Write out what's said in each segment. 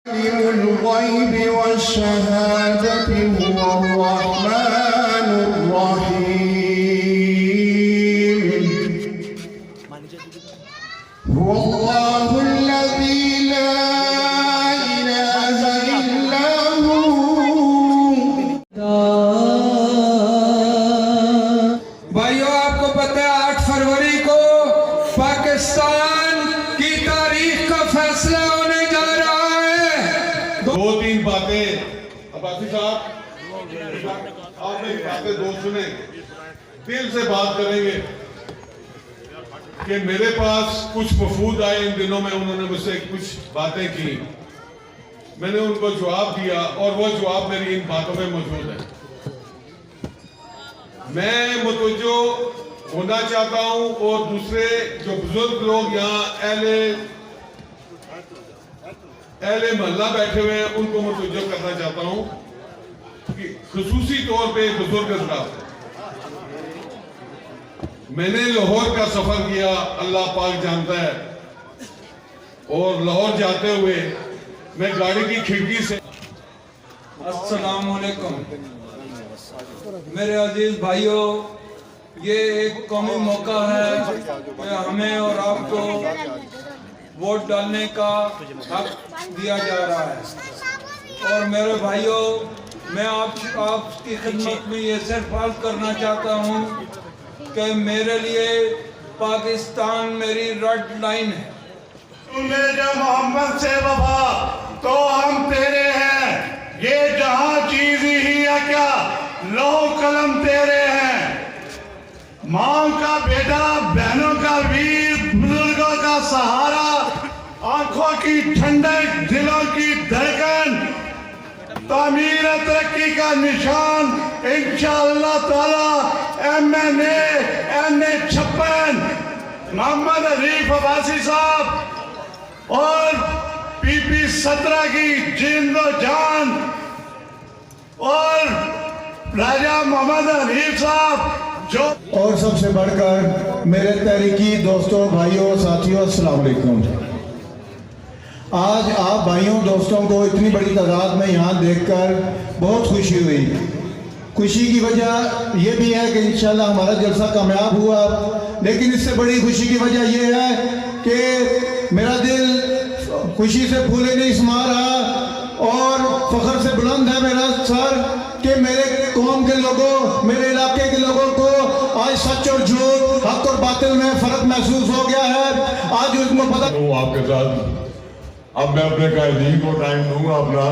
الغيب والشهادة هو الرحمن الرحيم هو الله الذي لا إله إلا هو بھائیو آپ کو پتہ ہے 8 فروری کو پاکستان کی تاریخ کا فیصلہ ہونے جا رہا ہے. 2-3 باتیں عباسی صاحب آپ میری باتیں دو سنیں, دل سے بات کریں گے کہ میرے پاس کچھ وفود آئے ان دنوں میں, انہوں نے مجھ سے کچھ باتیں کی, میں نے ان کو جواب دیا اور وہ جواب میری ان باتوں میں موجود ہے. میں متوجہ ہونا چاہتا ہوں اور دوسرے جو بزرگ لوگ یہاں اہل محلہ بیٹھے ہوئے ہیں ان کو متوجہ کرنا چاہتا ہوں کہ خصوصی طور پہ بزرگ حضرات, میں نے لاہور کا سفر کیا, اللہ پاک جانتا ہے, اور لاہور جاتے ہوئے میں گاڑی کی کھڑکی سے السلام علیکم میرے عزیز بھائیوں, یہ ایک قومی موقع ہے کہ ہمیں اور آپ کو ووٹ ڈالنے کا حق دیا جا رہا ہے. اور میرے بھائیوں, میں آپ کی خدمت میں یہ صرف عرض کرنا چاہتا ہوں کہ میرے لیے پاکستان میری ریڈ لائن ہے. میرے محمد سے وفا تو ہم تیرے ہیں, یہ جہاں چیز ہی ہے کیا لوہ قلم تیرے ہیں. ماں کا بیٹا, بہنوں کا ویر, بزرگوں کا سہارا, آنکھوں کی ٹھنڈک, دلوں کی دھڑکن, تعمیر ترقی کا نشان انشاءاللہ تعالی MNA 56 محمد حنیف عباسی صاحب اور PP 17 کی جند و جان اور راجہ محمد حنیف صاحب جو, اور سب سے بڑھ کر میرے تحریکی دوستوں, بھائیوں, ساتھیوں, السلام علیکم. آج آپ بھائیوں دوستوں کو اتنی بڑی تعداد میں یہاں دیکھ کر بہت خوشی ہوئی. خوشی کی وجہ یہ بھی ہے کہ انشاءاللہ ہمارا جلسہ کامیاب ہوا, لیکن اس سے بڑی خوشی کی وجہ یہ ہے کہ میرا دل خوشی سے پھولے نہیں سما رہا اور فخر سے بلند ہے میرا سر کہ میرے قوم کے لوگوں, میرے علاقے کے لوگوں کو آج سچ اور جھوٹ, حق اور باطل میں فرق محسوس ہو گیا ہے. آج اس میں پتہ ہوں آپ کے ساتھ. اب میں اپنے قائدین کو ٹائم دوں گا اپنا,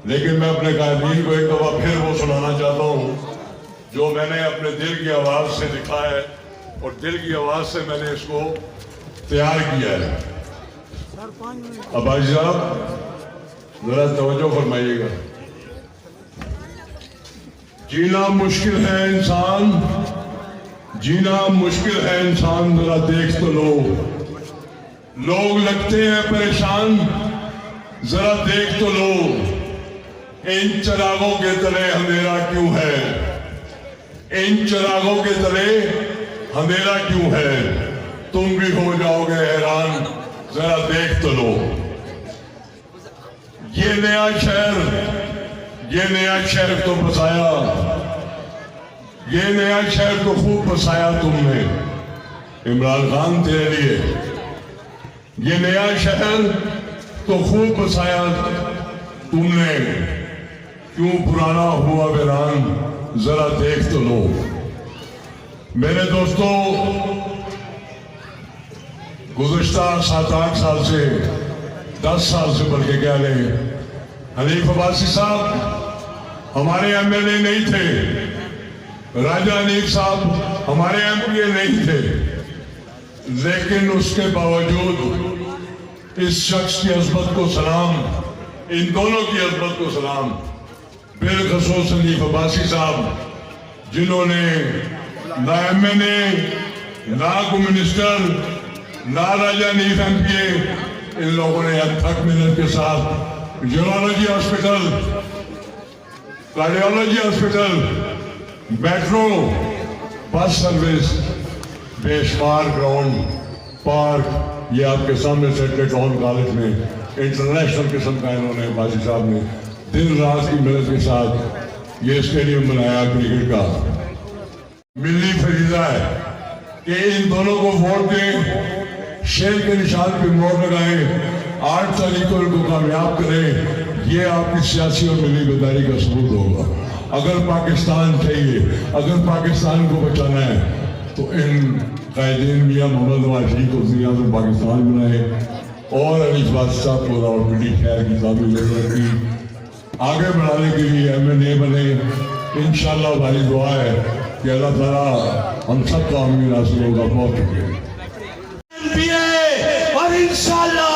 لیکن میں اپنے قائدین کو ایک دفعہ پھر وہ سنانا چاہتا ہوں جو میں نے اپنے دل کی آواز سے لکھا ہے اور دل کی آواز سے میں نے اس کو تیار کیا ہے. عباسی صاحب ذرا توجہ فرمائیے گا. جینا مشکل ہے انسان, جینا مشکل ہے انسان, ذرا دیکھ تو لو. لوگ لگتے ہیں پریشان, ذرا دیکھ تو لو. ان چراغوں کے تلے اندھیرا کیوں ہے, ان چراغوں کے تلے اندھیرا کیوں ہے, تم بھی ہو جاؤ گے حیران, ذرا دیکھ تو لو. یہ نیا شہر تو بسایا, یہ نیا شہر تو خوب بسایا تم نے عمران خان تیرے لیے. یہ نیا شہر تو خوب بسایا تم نے, کیوں پرانا ہوا ویران, ذرا دیکھ تو لو. میرے دوستو, گزشتہ 7-8 سال سے 10 سال سے بلکہ کیا لیں, حنیف عباسی صاحب ہمارے MLA نہیں تھے, راجہ حنیف صاحب ہمارے MPA نہیں تھے, لیکن اس کے باوجود اس شخص کی عظمت کو سلام, ان دونوں کی عظمت کو سلام, بالخصوص حنیف عباسی صاحب جنہوں نے نہ MNA, نہ کمیونسٹر, نہ راجہ حنیف MPA, ان لوگوں نے تھک محنت کے ساتھ urology hospital, cardiology hospital, metro, bus service, بے شمار گراؤنڈ, پارک, یہ آپ کے سامنے سیکرٹری ٹاؤن کالج میں इंटरनेशनल किस्म का इन्होंने अब्बासी साहब ने दिन रात की मेहनत के साथ ये स्टेडियम बनाया क्रिकेट का। मिली फरीजा है कि इन दोनों को वोट दें, शेर के निशान पे मोहर लगाएं, 8 तारीख को इनको कामयाब करें। ये आपकी सियासी और मिली बेदारी का सबूत होगा। अगर पाकिस्तान चाहिए, अगर पाकिस्तान को बचाना है तो इन कायदीन मियां मोहम्मद नवाज शरीफ को वज़ीर आज़म पाकिस्तान बनाए और अली अब्बासी साहब को रावलपिंडी शहर की तामीर की आगे बढ़ाने के लिए MNA बने। इंशाअल्लाह हमारी दुआ है कि अल्लाह ताला हम सब का अमीर हासिल होगा। बहुत शुक्रिया। और इंशाअल्लाह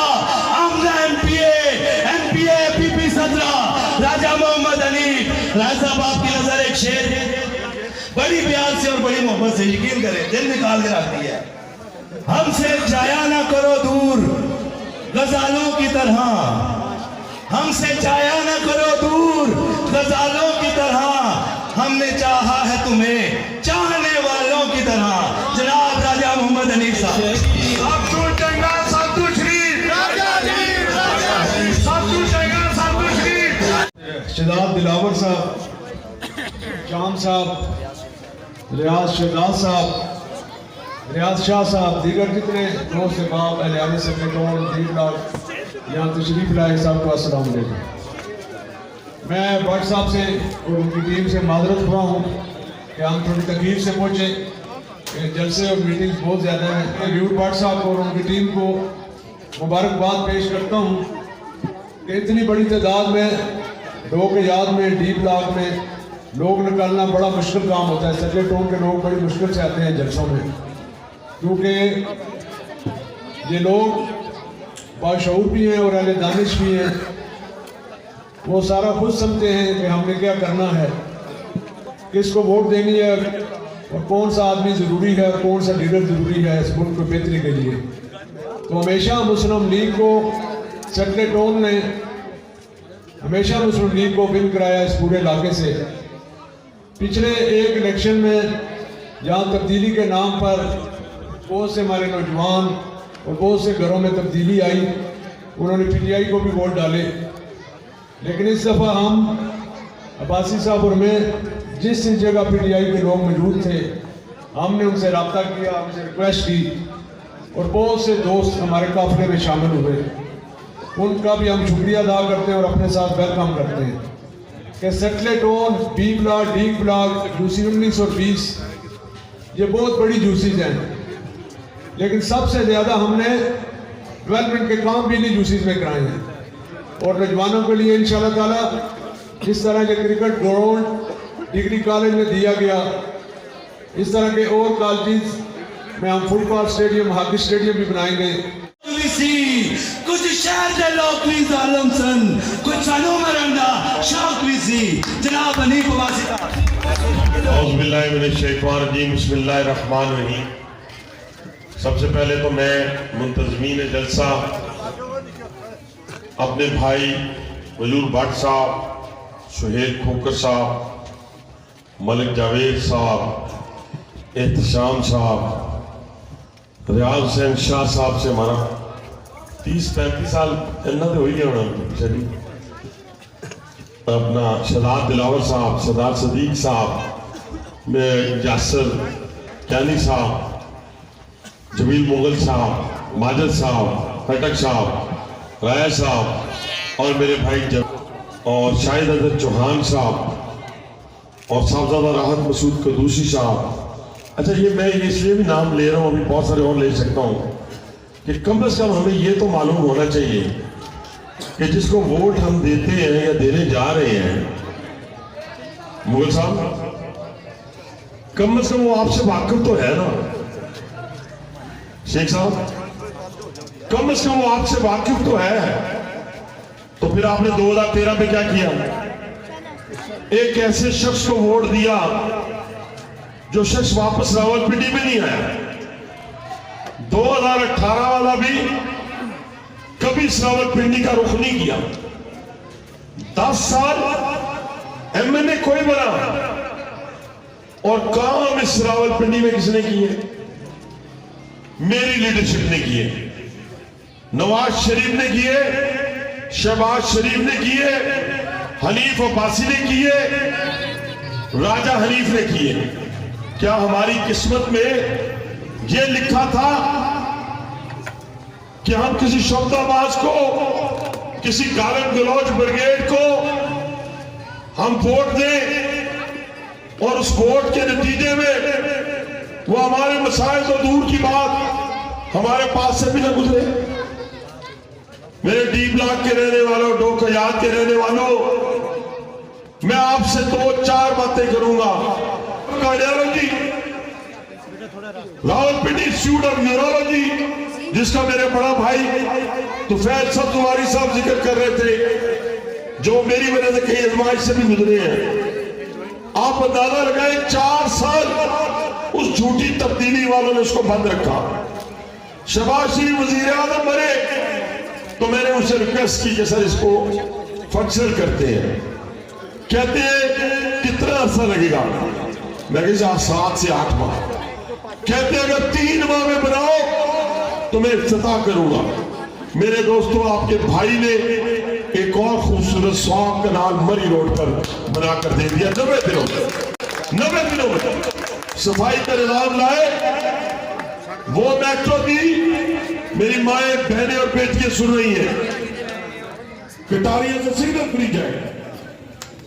आमदा MPA PP सदरा राजा मोहम्मद अली राजा साहब आपकी नजर एक शेर है, बड़ी प्यार से और बड़ी मोहब्बत से, यकीन करें दिल निकाल के रखती है। हमसे जाया ना करो दूर गजालों की तरह, हमसे जाया ना करो दूर गजालों की तरह, हमने चाहा है तुम्हें चाहने वालों की तरह। जनाब राजा मोहम्मद अली साहब। शहजाद दिलावर साहब, जाम साहब, रियाज शहजाद साहब, रियाज शाह साहब, दीगर जितने दोस्त बाप अहले सेक्रेटरी दीपलाल यहाँ तशरीफ लाए, सबको अस्सलाम वालेकुम। मैं भट्ट साहब से और उनकी टीम से माजरत हुआ हूँ कि हम थोड़ी तकलीफ से पहुँचे, जलसे और मीटिंग्स बहुत ज़्यादा हैं। मैं ड्यूट भट्ट साहब को और उनकी टीम को मुबारकबाद पेश करता हूँ कि इतनी बड़ी तादाद में लोगों के याद में डी ब्लॉक में लोग निकालना बड़ा मुश्किल काम होता है। सच्चे टोन के लोग बड़ी मुश्किल से आते हैं जलसों में, क्योंकि ये लोग बाशऊर भी हैं और अहले दानिश भी हैं। वो सारा खुद समझते हैं कि हमने क्या करना है, किसको वोट देनी है और कौन सा आदमी ज़रूरी है और कौन सा लीडर ज़रूरी है इस मुल्क को बेहतरी के लिए। तो हमेशा मुस्लिम लीग को सच्चे टोन ने हमेशा मुस्लिम लीग को विन कराया इस पूरे इलाके से। पिछले एक इलेक्शन में जहाँ तब्दीली के नाम पर बहुत से हमारे नौजवान और बहुत से घरों में तब्दीली आई, उन्होंने PTI को भी वोट डाले, लेकिन इस दफ़ा हम अब्बासी साहब और मैं जिस जगह PTI के लोग मौजूद थे, हमने उनसे रब्ता किया, उनसे रिक्वेस्ट की और बहुत से दोस्त हमारे काफिले में शामिल हुए। उनका भी हम शुक्रिया अदा करते हैं और अपने साथ वेलकम करते हैं कि सेटलेट ओन B ब्लॉक, D ब्लॉक, जूसी 19 और 20 ये बहुत बड़ी जूसीज हैं, लेकिन सबसे ज़्यादा हमने डेवलपमेंट के काम भी नहीं जूसीज में कराए हैं। और नौजवानों के लिए इंशाअल्लाह ताला जिस तरह के क्रिकेट ग्राउंड डिग्री कॉलेज में दिया गया, इस तरह के और कॉलेज में हम फुटबॉल स्टेडियम, हॉकी स्टेडियम भी बनाएंगे। कुछ शहर के लोग भी जालिम सन, कुछ सालों में रंदा शौक भी सी। जनाब हनीफ अब्बासी साहब। औज़ु बिल्लाहि मिनश शैतानिर रजीम, बिस्मिल्लाहिर रहमानिर रहीम। सबसे पहले तो मैं मुंतज़मीन जलसा अपने भाई वजूर भट्ट साहब, सुहेल खोकर साहब, मलिक जावेद साहब, एहतशाम साहब, रियाज हुसैन शाह साहब से हमारा 30-35 साल इन्ना तो हो ही गया होना। चलिए अपना शहजाद दिलावर साहब, सरदार सदीक साहब, यासर कैनी साहब, जमील मुगल साहब, माजिद साहब, खटक साहब, राया साहब और मेरे भाई और शाहिद अजहर चौहान साहब और साहबजादा राहत मसूद कदूसी साहब। अच्छा, ये मैं इसलिए भी नाम ले रहा हूँ, अभी बहुत सारे और ले सकता हूँ कि कम से कम हमें ये तो मालूम होना चाहिए कि जिसको वोट हम देते हैं या देने जा रहे हैं, मुगल साहब कम से कम वो आपसे वाकिफ तो है ना। शेख साहब कम से कम वो आपसे वाकिफ तो है। तो फिर आपने 2013 में क्या किया? एक ऐसे शख्स को वोट दिया जो शख्स वापस रावलपिंडी में नहीं आया। 2018 वाला भी कभी रावलपिंडी का रुख नहीं किया। 10 साल MNA कोई बना और काम इस रावलपिंडी में किसने किए? मेरी लीडरशिप ने किए, नवाज शरीफ ने किए, शहबाज शरीफ ने किए, हनीफ अब्बासी ने किए, राजा हनीफ ने किए। क्या हमारी किस्मत में ये लिखा था कि हम किसी शब्दाबाज को, किसी गालिब गलौज ब्रिगेड को हम वोट दें और उस वोट के नतीजे में वो हमारे मसाइल तो दूर की बात हमारे पास से भी न गुजरे? मेरे डी ब्लॉक के रहने वालों, डोकयात के रहने वालों, मैं आपसे 2-4 बातें करूंगा। Cardiology, Rawalpindi institute of neurology, जिसका मेरे बड़ा भाई तुफैल सब्जवारी साहब जिक्र कर रहे थे, जो मेरी वजह से कई आजमाइश से भी गुजरे हैं। आप अंदाजा लगाएं, 4 साल उस झूठी तब्दीली वालों ने उसको बंद रखा। शहबाज शरीफ वजीर आजम बने तो मैंने उनसे रिक्वेस्ट की कि सर इसको फंक्शनल करते हैं। कहते हैं कितना अरसा लगेगा? मैं कहा 7 से 8 माह। कहते हैं अगर 3 माह में बनाओ तो मैं इफ्तिताह करूंगा। मेरे दोस्तों, आपके भाई ने एक और खूबसूरत 100 कनाल मरी रोड पर बनाकर दे दिया 90 दिनों में। 90 दिनों में सफाई का निजाम लाए। वो मेट्रो दी, मेरी माएं, बहनें और बेटियां सुन रही हैं, कटारिया से सिग्नल फ्री जाए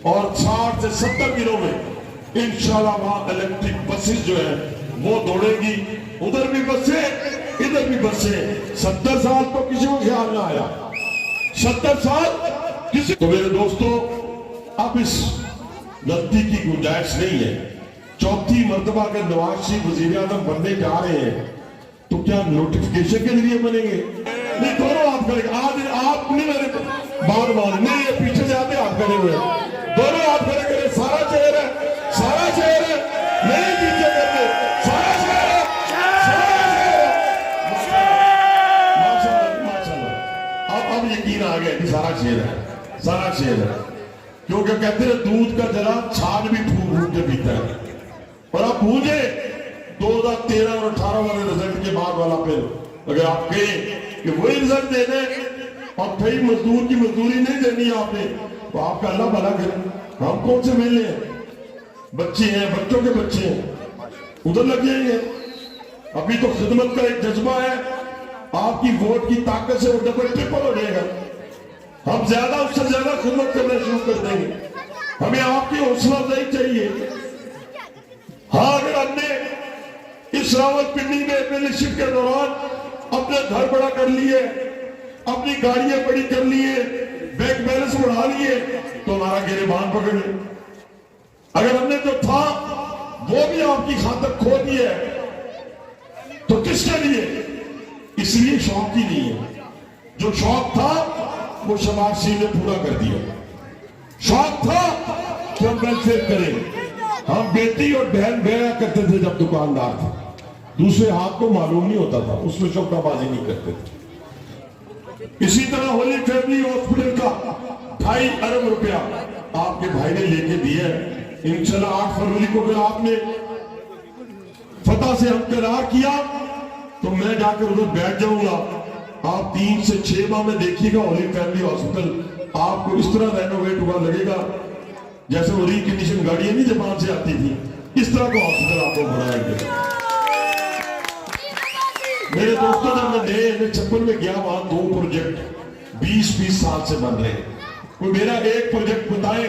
और 60 से 70 दिनों में इंशाल्लाह वहां इलेक्ट्रिक बसेस जो है वो दौड़ेगी। उधर भी बसें, इधर भी बसें। 70 साल तो किसी को ख्याल ना आया, 70 साल किसी। तो मेरे दोस्तों, अब इस गलती की गुंजाइश नहीं है। चौथी मर्तबा अगर नवाज शरीफ वजीर आजम बनने जा रहे हैं तो क्या नोटिफिकेशन के जरिए बनेंगे? नहीं, दोनों हाथ करेंगे। आज आप नहीं, मेरे बात मान नहीं, ये पीछे से आते हाथ करे हुए, दोनों हाथ खड़े करें। सारा चेहरा है, सारा चेहरा है, नहीं पीछे करते, सारा चेहरा, सारा चेहरा। माशाल्लाह, अब यकीन आ गया कि सारा चेहरा है, सारा चेहरा है। क्योंकि कहते हैं दूध का जला छाछ भी फूक फूक के पीता है। और आप भूले 2013 और 18 वाले रिजल्ट के बाद वाला फिर अगर आप कहें कि वही रिजल्ट देने और कई मजदूर की मजदूरी नहीं देनी आपने, तो आपका अल्लाह भला करे। हम कौन से मिलने हैं? बच्चे हैं, बच्चों के बच्चे हैं, उधर लग जाएंगे। अभी तो खिदमत का एक जज्बा है, आपकी वोट की ताकत से वो डबल ट्रिपल हो जाएगा। हम ज्यादा, उससे ज्यादा खिदमत करना शुरू कर देंगे। हमें आपकी हौसला अफजाई चाहिए। हाँ, अगर हमने इस रावलपिंडी में एमएलएशिप के दौरान अपने घर बड़ा कर लिए, अपनी गाड़ियां बड़ी कर लिए, बैंक बैलेंस बढ़ा लिए, तो हमारा गिरेबान पकड़ ले। अगर हमने जो था वो भी आपकी खातर खो दिया तो किसके लिए? इसलिए शौक ही नहीं है। जो शौक था वो शहबाज शरीफ ने पूरा कर दिया। शौक था कि हम वेलफेयर करें। हम बेटी और बहन बेड़ा करते थे जब दुकानदार थे, दूसरे हाथ को मालूम नहीं होता था, उसमें शौकबाजी नहीं करते थे। इसी तरह होली फैमिली हॉस्पिटल का 2.5 अरब रुपया आपके भाई ने लेके दिया। इंशाल्लाह 8 फरवरी को अगर आपने फतह से हमकरार किया तो मैं जाकर उधर बैठ जाऊंगा। आप 3 से 6 माह में देखिएगा होली फैमिली हॉस्पिटल आपको इस तरह रेनोवेट हुआ लगेगा जैसे वो रिकंडीशन गाड़ियां नहीं जापान से आती थी, इस तरह का हॉस्पिटल आपको बनाएंगे। मेरे दोस्तों, जब मैं नए 56 में गया, वहां 2 प्रोजेक्ट 20-20 साल से बन रहे हैं। कोई मेरा एक प्रोजेक्ट बताए।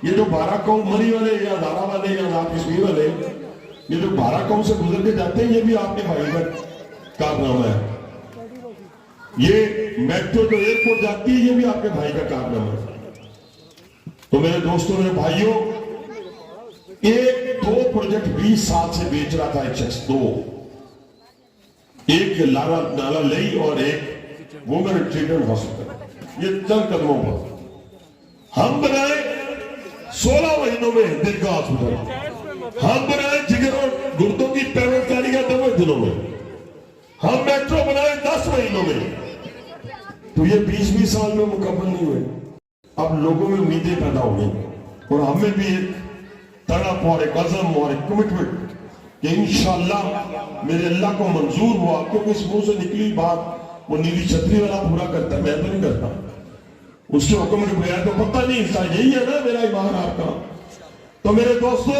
ये जो 12 गांव मरी वाले या दारा वाले या आजाद कश्मीर वाले, ये जो 12 गांव से गुजर के जाते हैं, ये भी आपके भाई का कारनामा है। ये मेट्रो जो एयरपोर्ट जाती है, ये भी आपके भाई का कारनामा है। तो मेरे दोस्तों, मेरे भाइयों, 2 प्रोजेक्ट 20 साल से बेच रहा था एक शख्स। 2, एक नाला लई और एक वुमेन ट्रीटमेंट हॉस्पिटल। ये चंद कदमों पर हम बनाए 16 महीनों में दिल का हॉस्पिटल। हम बनाए जिगर और गुर्दों की पैरोकारियां 90 दिनों में। हम मेट्रो बनाए 10 महीनों में। तो ये 20-20 साल में मुकम्मल नहीं हुए। अब लोगों में उम्मीदें पैदा हो गई और हमें भी एक तड़प और एक अज़म और एक कमिटमेंट कि इंशाअल्लाह मेरे अल्लाह को मंजूर हुआ। क्योंकि इस मुंह से निकली बात वो नीली छतरी वाला पूरा करता है, मैं तो नहीं करता। उसके हुक्म के बगैर तो पता नहीं इंसान, यही है ना मेरा ईमान आपका। तो मेरे दोस्तों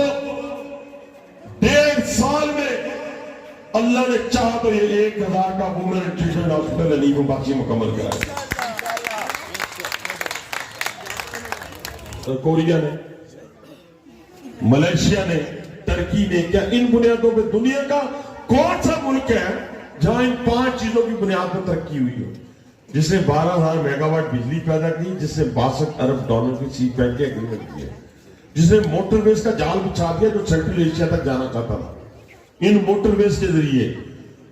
1.5 साल में अल्लाह ने चाहा तो ये 1000 का women treatment hospital Hanif Abbasi मुकम्मल कराया। तो कोरिया ने, मलेशिया ने, टर्की ने, क्या इन बुनियादों पे दुनिया का कौन सा मुल्क है जहां इन 5 चीजों की बुनियाद पर तरक्की हुई हो? जिसने 12,000 मेगावाट बिजली पैदा की, जिसने 62 अरब डॉलर की सी पैक के एग्रीमेंट किए, जिसने मोटरवेज का जाल बिछा दिया जो सेंट्रल एशिया तक जाना चाहता था। इन मोटरवेज के जरिए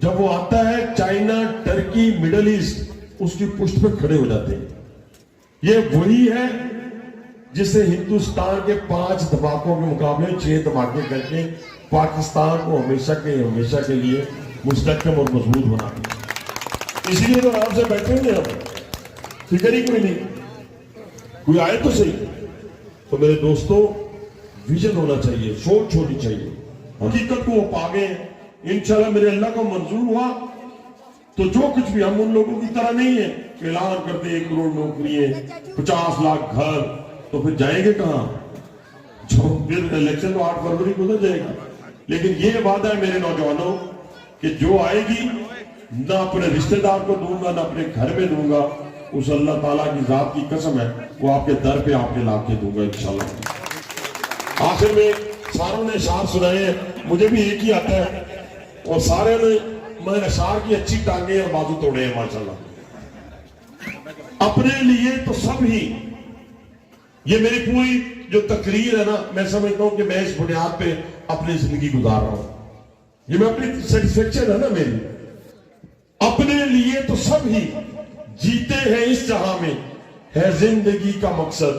जब वो आता है चाइना, टर्की, मिडल ईस्ट उसकी पुष्ट पर खड़े हो जाते हैं। ये वही है जिसने हिंदुस्तान के 5 धमाकों के मुकाबले 6 धमाके करके पाकिस्तान को हमेशा के लिए मुस्तहकम और मजबूत बना दिया। इसीलिए तो आराम से बैठे हैं हम, फिक्र ही कोई नहीं, कोई आए तो सही। तो मेरे दोस्तों विजन होना चाहिए, सोच होनी चाहिए, हकीकत को वो पा गए। इंशाल्लाह मेरे अल्लाह को मंजूर हुआ तो जो कुछ भी, हम उन लोगों की तरह नहीं है कि ऐलान करते 1 करोड़ नौकरियां, 50 लाख घर, तो फिर जाएंगे कहां? जो फिर इलेक्शन तो 8 फरवरी को गुजर जाएगा। लेकिन ये वादा है मेरे नौजवानों कि जो आएगी ना अपने रिश्तेदार को दूंगा ना अपने घर में दूंगा, उस अल्लाह ताला की जात की कसम है वो आपके दर पे आपके ला के दूंगा इंशाल्लाह। आखिर में सारों ने इशार सुनाए हैं, मुझे भी एक ही आता है और सारे ने मैंने इशार की अच्छी टांगे और बाजू तोड़े हैं माशाल्लाह। अपने लिए तो सब ही, ये मेरी पूरी जो तकरीर है ना, मैं समझता हूं कि मैं इस बुनियाद पे अपनी जिंदगी गुजार रहा हूं, ये मैं अपनी सेटिस्फेक्शन है ना मेरी। अपने लिए तो सब ही जीते हैं इस जहां में, है जिंदगी का मकसद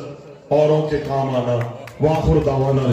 औरों के काम आना। वाखिर दावाना